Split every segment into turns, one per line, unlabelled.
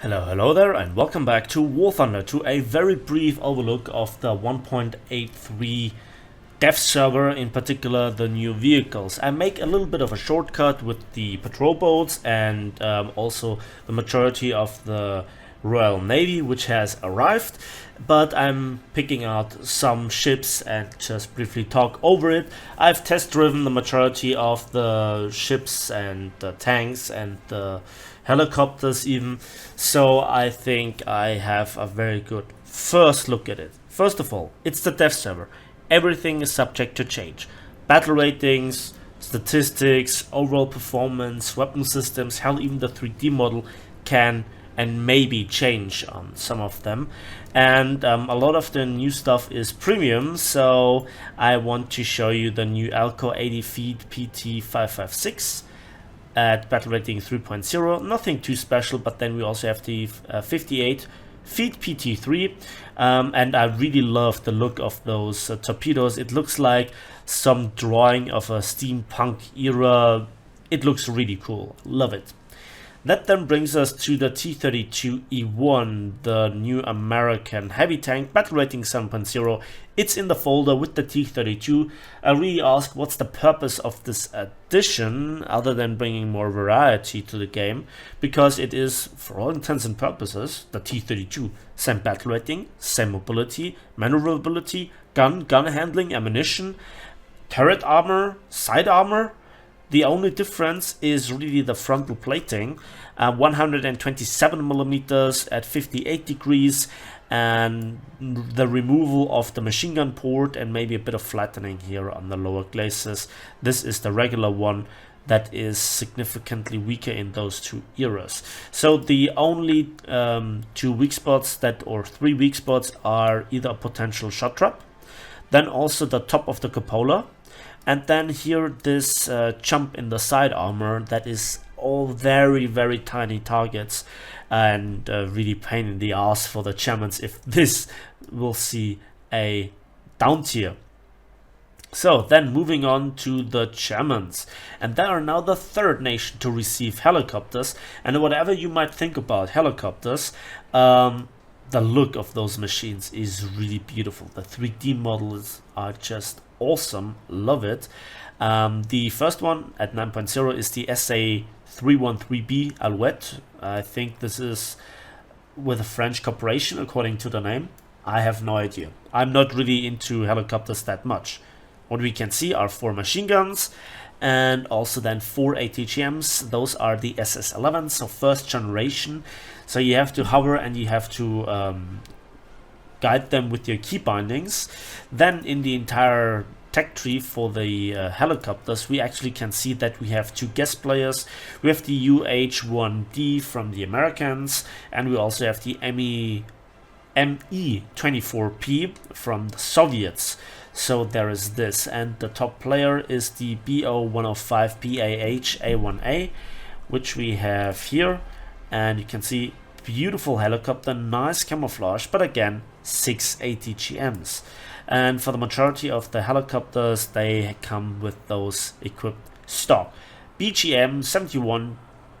Hello there, and welcome back to War Thunder, to a very brief overlook of the 1.83 dev server, in particular the new vehicles. I make a little bit of a shortcut with the patrol boats and also the majority of the Royal Navy, which has arrived, but I'm picking out some ships and just briefly talk over it. I've test driven the majority of the ships and the tanks and the helicopters even, so I think I have a very good first look at it. First of all, it's the dev server. Everything is subject to change. Battle ratings, statistics, overall performance, weapon systems, hell, even the 3D model can and maybe change on some of them. And a lot of the new stuff is premium, so I want to show you the new Alco 80 feet PT556 at battle rating 3.0. Nothing too special, but then we also have the 58 feet PT3, and I really love the look of those torpedoes. It looks like some drawing of a steampunk era. It looks really cool. Love it. That then brings us to the T32 II, the new American heavy tank, battle rating 7.0. It's in the folder with the T32. I really ask, what's the purpose of this addition other than bringing more variety to the game? Because it is, for all intents and purposes, the T32. Same battle rating, same mobility, maneuverability, gun handling, ammunition, turret armor, side armor. The only difference is really the frontal plating, 127 millimeters at 58 degrees, and the removal of the machine gun port and maybe a bit of flattening here on the lower glacis. This is the regular one that is significantly weaker in those two eras. So the only two weak spots or three weak spots are either a potential shot trap, then also the top of the cupola, and then here this jump in the side armor that is all very tiny targets, and really pain in the ass for the Germans if this will see a down tier. So then moving on to the Germans, and they are now the third nation to receive helicopters, and whatever you might think about helicopters, the look of those machines is really beautiful. The 3D models are just awesome, love it. The first one at 9.0 is the SA313B Alouette. I think this is with a French corporation according to the name. I have no idea. I'm not really into helicopters that much. What we can see are 4 machine guns and also then 4 ATGMs. Those are the SS11, so first generation. So you have to hover and you have to guide them with your key bindings. Then in the entire tech tree for the helicopters, we actually can see that we have 2 guest players. We have the UH-1D from the Americans, and we also have the ME-24P from the Soviets. So there is this, and the top player is the BO-105 PAH-A1A, which we have here, and you can see beautiful helicopter, nice camouflage, but again 6 ATGMs. And for the majority of the helicopters, they come with those equipped stock. BGM-71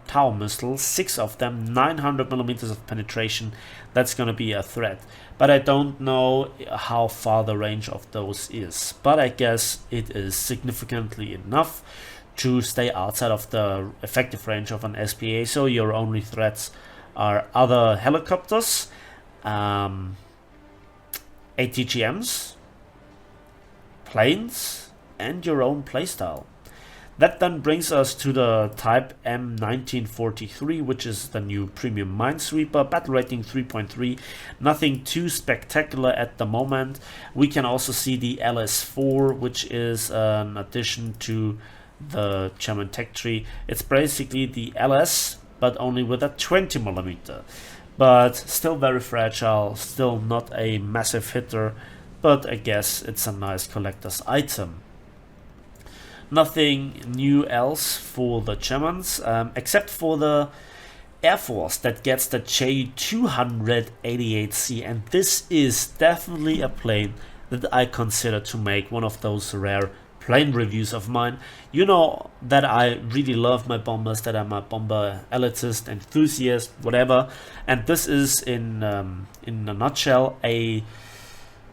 Tau missiles, 6 of them, 900 millimeters of penetration. That's going to be a threat, but I don't know how far the range of those is, but I guess it is significantly enough to stay outside of the effective range of an SPA, so your only threats are other helicopters, ATGMs, planes, and your own playstyle. That then brings us to the Type M1943, which is the new premium minesweeper, battle rating 3.3, nothing too spectacular at the moment. We can also see the LS4, which is an addition to the German tech tree. It's basically the LS, but only with a 20 millimeter, but still very fragile, still not a massive hitter, but I guess it's a nice collector's item. Nothing new else for the Germans, except for the Air Force that gets the J288C, and this is definitely a plane that I consider to make one of those rare plane reviews of mine, you know that I really love my bombers, that I'm a bomber elitist, enthusiast, whatever. And this is in a nutshell a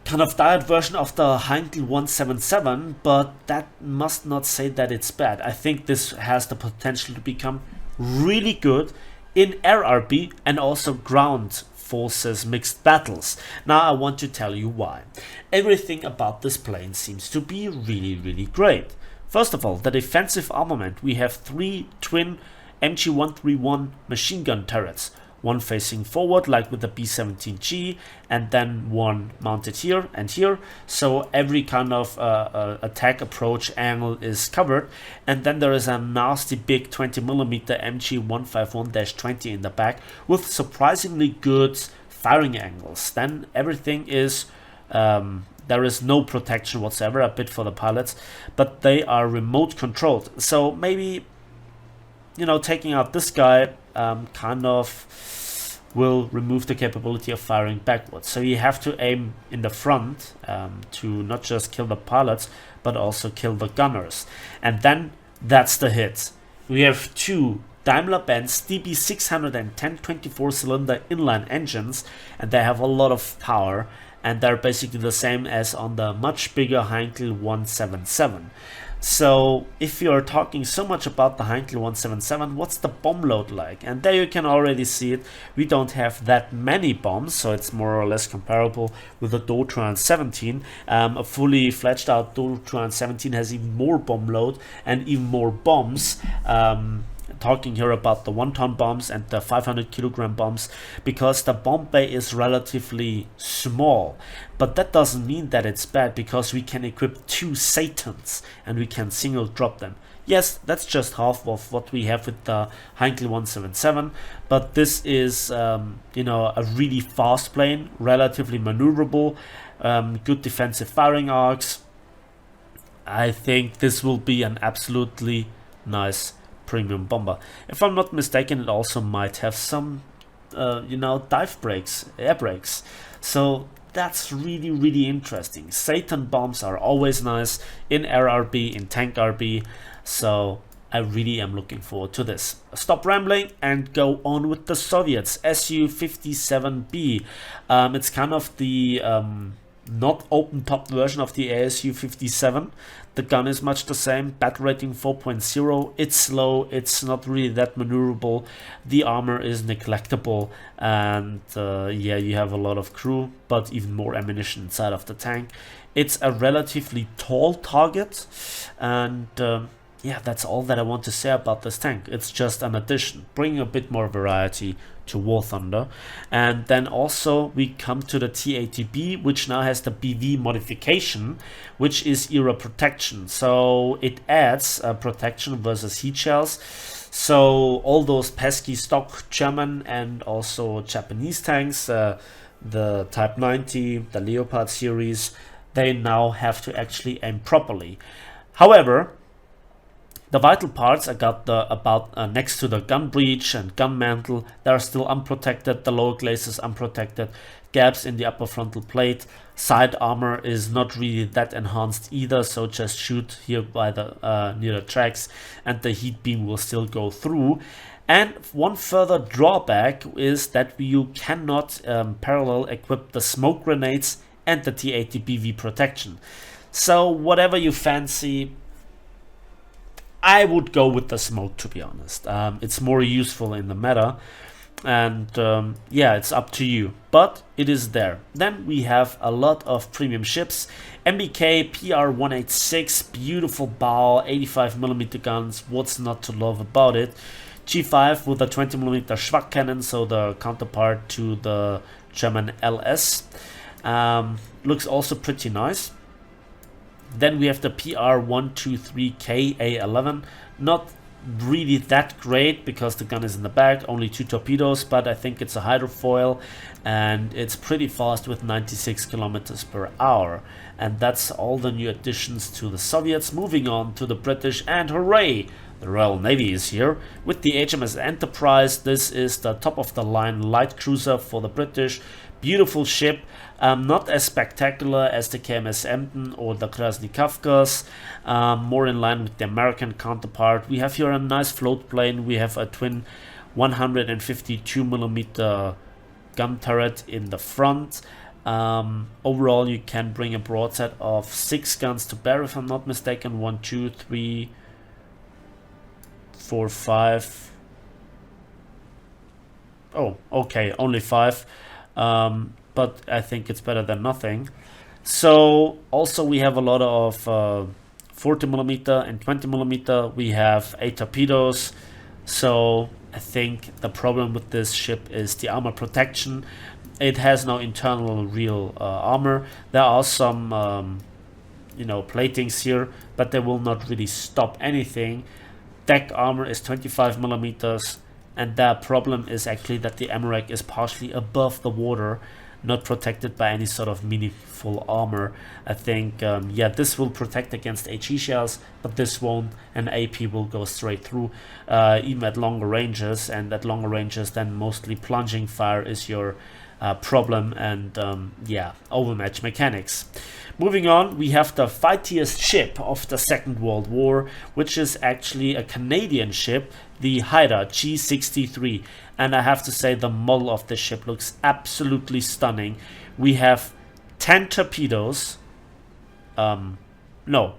kind of diet version of the Heinkel 177, but that must not say that it's bad. I think this has the potential to become really good in RRB and also ground forces mixed battles. Now I want to tell you why. Everything about this plane seems to be really great. First of all, the defensive armament. We have 3 twin MG131 machine gun turrets, one facing forward like with the B-17G, and then one mounted here and here, so every kind of attack approach angle is covered. And then there is a nasty big 20mm MG151-20 in the back with surprisingly good firing angles. Then everything is there is no protection whatsoever, a bit for the pilots, but they are remote controlled. So maybe, you know, taking out this guy kind of will remove the capability of firing backwards. So you have to aim in the front to not just kill the pilots, but also kill the gunners. And then that's the hit. We have 2 Daimler-Benz DB610 24-cylinder inline engines, and they have a lot of power, and they're basically the same as on the much bigger Heinkel 177. So if you're talking so much about the Heinkel 177, what's the bomb load like? And there you can already see it. We don't have that many bombs, so it's more or less comparable with the Do 217. A fully fledged out Do 217 has even more bomb load and even more bombs. Talking here about the 1-ton bombs and the 500-kilogram bombs, because the bomb bay is relatively small. But that doesn't mean that it's bad, because we can equip 2 Satans and we can single drop them. Yes, that's just half of what we have with the Heinkel 177, but this is you know, a really fast plane, relatively maneuverable, good defensive firing arcs. I think this will be an absolutely nice premium bomber. If I'm not mistaken, it also might have some you know, dive brakes, air brakes, so that's really interesting. Satan bombs are always nice in RRB, in tank RB, so I really am looking forward to this. Stop rambling and go on with the Soviets. Su-57B. It's kind of the not open top version of the ASU-57. The gun is much the same, battle rating 4.0, it's slow, it's not really that maneuverable, the armor is neglectable, and yeah, you have a lot of crew, but even more ammunition inside of the tank. It's a relatively tall target, and yeah, that's all that I want to say about this tank. It's just an addition, bringing a bit more variety to War Thunder. And then also we come to the T32, which now has the BV modification, which is era protection. So it adds protection versus heat shells. So all those pesky stock German and also Japanese tanks, the Type 90, the Leopard series, they now have to actually aim properly. However, the vital parts I got next to the gun breech and gun mantle, they are still unprotected. The lower glacis unprotected, gaps in the upper frontal plate. Side armor is not really that enhanced either, so just shoot here by the near the tracks and the heat beam will still go through. And one further drawback is that you cannot parallel equip the smoke grenades and the T80 BV protection. So whatever you fancy, I would go with the smoke, to be honest. It's more useful in the meta, and yeah, it's up to you, but it is there. Then we have a lot of premium ships. MBK PR-186, beautiful bow, 85mm guns, what's not to love about it. G5 with a 20mm Schwach cannon, so the counterpart to the German LS. Looks also pretty nice. Then we have the PR-123K A11, not really that great because the gun is in the back, only 2 torpedoes, but I think it's a hydrofoil and it's pretty fast with 96 kilometers per hour. And that's all the new additions to the Soviets. Moving on to the British, and hooray! The Royal Navy is here with the HMS Enterprise. This is the top of the line light cruiser for the British, Beautiful ship, not as spectacular as the KMS Emden or the Krasny Kafkas, more in line with the American counterpart. We have here a nice float plane. We have a twin 152mm gun turret in the front. Overall, you can bring a broadside of 6 guns to bear, if I'm not mistaken. 1, 2, 3, 4, 5. Oh, okay, only 5. But I think it's better than nothing. So also we have a lot of 40mm and 20mm. We have 8 torpedoes. So I think the problem with this ship is the armor protection. It has no internal real armor. There are some platings here, but they will not really stop anything. Deck armor is 25mm, and the problem is actually that the MRAC is partially above the water, not protected by any sort of meaningful armor. I think, this will protect against HE shells, but this won't, and AP will go straight through, even at longer ranges, and at longer ranges then mostly plunging fire is your problem, and overmatch mechanics. Moving on, we have the fightiest ship of the Second World War, which is actually a Canadian ship, the Haida G63. And I have to say, the model of this ship looks absolutely stunning. We have 10 torpedoes. No,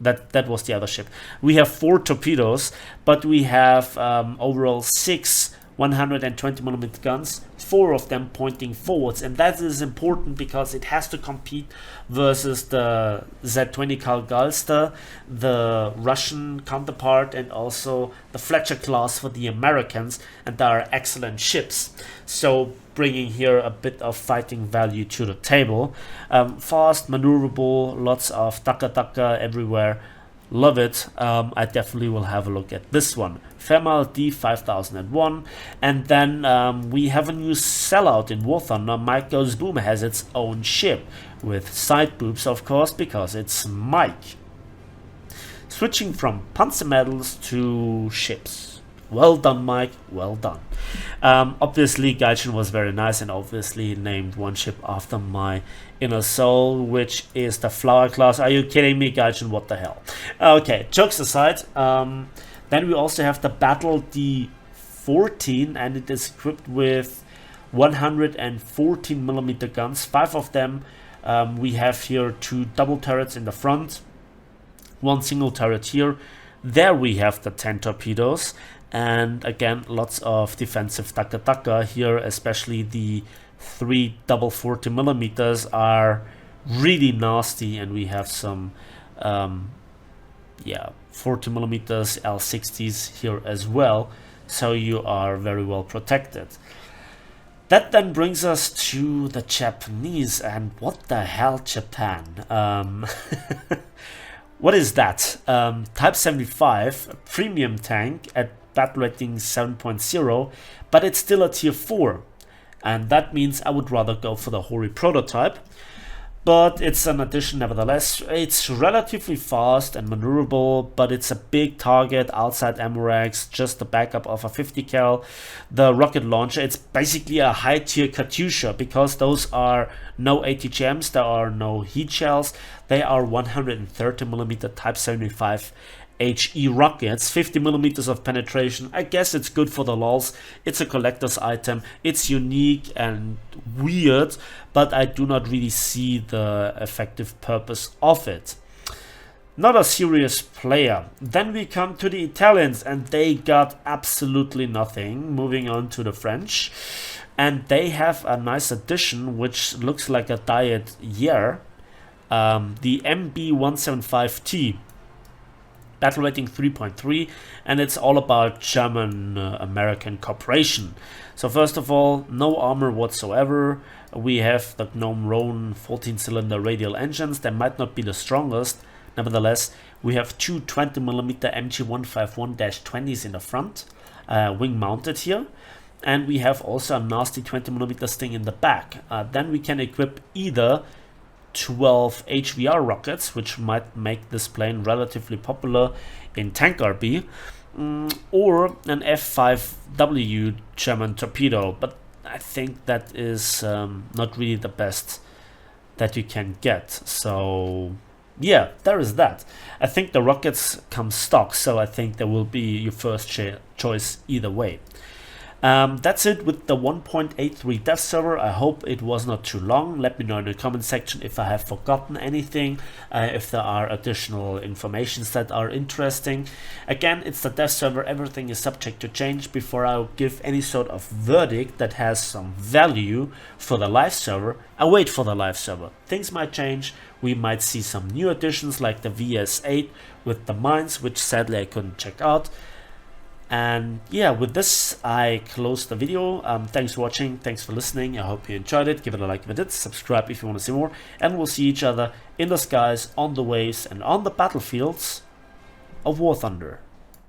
that was the other ship. We have 4 torpedoes, but we have overall 6 120mm guns, 4 of them pointing forwards, and that is important because it has to compete versus the Z-20 Carl Galster, the Russian counterpart, and also the Fletcher class for the Americans, and they are excellent ships. So bringing here a bit of fighting value to the table. Fast, maneuverable, lots of taka everywhere. Love it. I definitely will have a look at this one. Fairmile D5001. And then we have a new sellout in War Thunder. Mike Goes Boom has its own ship. With side boobs, of course, because it's Mike. Switching from panzer medals to ships. Well done, Mike. Well done. Obviously, Gaijin was very nice and obviously named one ship after my inner soul, which is the Flower class. Are you kidding me, Gaijin? What the hell? Okay, jokes aside. Then we also have the Battle D14, and it is equipped with 114mm guns. 5 of them. We have here 2 double turrets in the front, 1 single turret here. There we have the 10 torpedoes. And again, lots of defensive taka here, especially the 3 double 40mm are really nasty, and we have some 40mm L60s here as well, so you are very well protected. That then brings us to the Japanese, and what the hell, Japan? What is that? Type 75, a premium tank at battle rating 7.0, but it's still a tier 4, and that means I would rather go for the Hori prototype, but it's an addition nevertheless. It's relatively fast and maneuverable, but it's a big target outside MRAX, just the backup of a 50 cal. The rocket launcher, it's basically a high tier Katyusha, because those are no ATGMs, there are no heat shells, they are 130mm Type 75 HE rockets, 50mm of penetration. I guess it's good for the lols. It's a collector's item. It's unique and weird, but I do not really see the effective purpose of it. Not a serious player. Then we come to the Italians, and they got absolutely nothing. Moving on to the French, and they have a nice addition which looks like a diet year. The MB175T. Battle rating 3.3, and it's all about German-American cooperation. So first of all, no armor whatsoever. We have the Gnome Roan 14-cylinder radial engines. They might not be the strongest. Nevertheless, we have 2 20mm MG151-20s in the front, wing mounted here. And we have also a nasty 20mm Sting in the back. Then we can equip either 12 HVR rockets, which might make this plane relatively popular in tank RB, or an F5W German torpedo, but I think that is not really the best that you can get. So yeah, there is that. I think the rockets come stock, so I think they will be your first choice either way. That's it with the 1.83 dev server. I hope it was not too long. Let me know in the comment section if I have forgotten anything, if there are additional informations that are interesting. Again, it's the dev server. Everything is subject to change. Before I give any sort of verdict that has some value for the live server, I wait for the live server. Things might change. We might see some new additions like the VS8 with the mines, which sadly I couldn't check out. And yeah, with this I close the video. Thanks for watching, thanks for listening. I hope you enjoyed it. Give it a like if you did, subscribe if you want to see more, and we'll see each other in the skies, on the waves, and on the battlefields of War Thunder.